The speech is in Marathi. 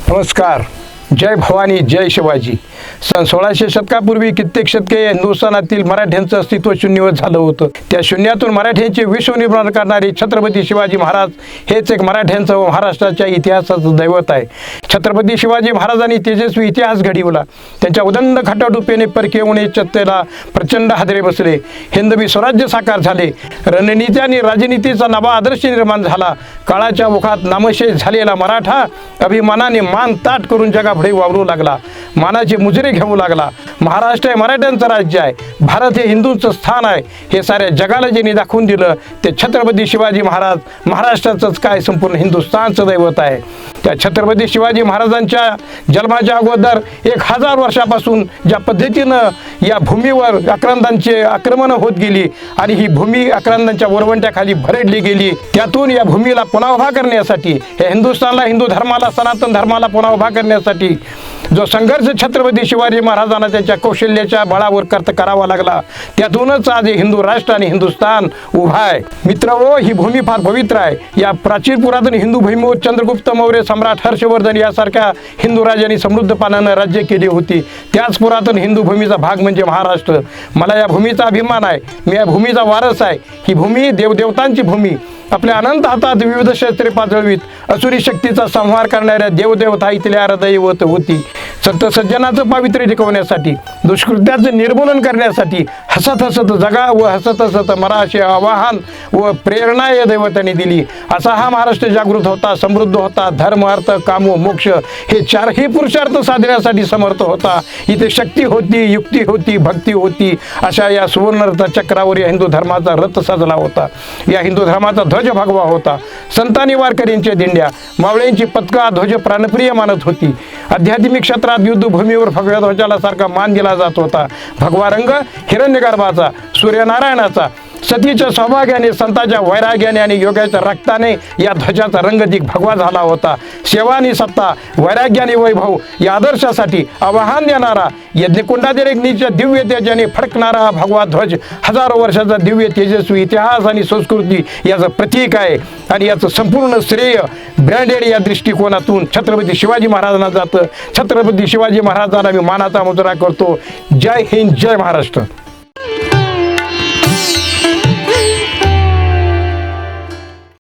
नमस्कार. जय भवानी, जय शिवाजी. सन 1600 शतकापूर्वी कित्येक शतके हिंदुस्थानातील मराठ्यांचं अस्तित्व शून्यवत झालं होतं. त्या शून्यातून मराठ्यांचे विश्व निर्माण करणारे छत्रपती शिवाजी महाराज हेच एक मराठ्यांचं व महाराष्ट्राच्या इतिहासाचं दैवत आहे. छत्रपती शिवाजी महाराजांनी तेजस्वी इतिहास घडविला. त्यांच्या उदंड खटाटोपेने परकीय उणेला प्रचंड हादरे बसले. हिंदवी स्वराज्य साकार झाले. रणनीती आणि राजनीतीचा नवा आदर्श निर्माण झाला. काळाच्या मुखात नामशेष झालेला मराठा अभिमानाने मान ताट करून जगापुढे वावरू लागला. मानाचे मुजरे घेऊ लागला. महाराष्ट्र हे मराठ्यांचं राज्य आहे. भारत हे हिंदूंचं स्थान आहे. हे साऱ्या जगाला ज्यांनी दाखवून दिलं ते छत्रपती शिवाजी महाराज महाराष्ट्राचंच काय संपूर्ण हिंदुस्थानचं दैवत आहे. त्या छत्रपती शिवाजी महाराजांच्या जन्माच्या अगोदर 1000 वर्षापासून ज्या पद्धतीनं या भूमीवर आक्रांतांचे आक्रमणं होत गेली आणि ही भूमी आक्रांतांच्या वरवंट्याखाली भरडली गेली, त्यातून या भूमीला पुन्हा उभा करण्यासाठी, या हिंदुस्थानला, हिंदू धर्माला, सनातन धर्माला पुन्हा उभा करण्यासाठी जो संघर्ष छत्रपती शिवाजी महाराजांना त्यांच्या कौशल्याच्या बळावर करावा लागला, त्यातूनच आज हे हिंदू राष्ट्र आणि हिंदुस्थान उभा आहे. मित्रहो, ही भूमी फार पवित्र आहे. या प्राचीन पुरातन हिंदू भूमीवर चंद्रगुप्त मौर्य, सम्राट हर्षवर्धन यासारख्या हिंदू राजांनी समृद्धपणानं राज्य केली होती. त्याच पुरातन हिंदू भूमीचा भाग म्हणजे महाराष्ट्र. मला या भूमीचा अभिमान आहे. मी या भूमीचा वारस आहे. ही भूमी देवदेवतांची भूमी. आपल्या अनंत हातात विविध शस्त्रे पाजळवीत असुरी शक्तीचा संहार करणाऱ्या देवदेवता इथल्या दैवत होती. संत सज्जनाचं पावित्र्य टिकवण्यासाठी, दुष्कृत्याचं निर्मूलन करण्यासाठी हसत हसत जगा व हसत हसत मरा असे आवाहन व प्रेरणा या दैवतांनी दिली. असा हा महाराष्ट्र जागृत होता, समृद्ध होता, धर्म, अर्थ, काम व मोक्ष हे चारही पुरुषार्थ साधण्यासाठी समर्थ होता. इथे शक्ती होती, युक्ती होती, भक्ती होती. अशा या सुवर्णरथ चक्रावर या हिंदू धर्माचा रथ सजला होता. या हिंदू धर्माचा ध्वज भगवा होता. संतांनी वारकऱ्यांच्या दिंड्या, मावळ्यांची पथका ध्वज प्राणप्रिय मानत होती. आध्यात्मिक क्षेत्रात युद्धभूमीवर भगव्या ध्वजाला सारखा मान दिला जात होता. भगवा रंग हिरण्यगर्भाचा, सूर्यनारायणाचा. सतीच्या सौभाग्याने, संतांच्या वैराग्याने आणि योगाच्या रक्ताने या ध्वजाचा रंग अधिक भगवा झाला होता. सेवा आणि सत्ता, वैराग्य आणि वैभव या आदर्शासाठी आवाहन देणारा, यज्ञकुंडातील अग्नीच्या दिव्य तेजाने फडकणारा हा भगवा ध्वज हजारो वर्षाचा दिव्य तेजस्वी इतिहास आणि संस्कृती याचं प्रतीक आहे. आणि याचं संपूर्ण श्रेय ब्रँडेड या दृष्टिकोनातून छत्रपती शिवाजी महाराजांना जातं. छत्रपती शिवाजी महाराजांना मी मानाचा मुजरा करतो. जय हिंद, जय महाराष्ट्र.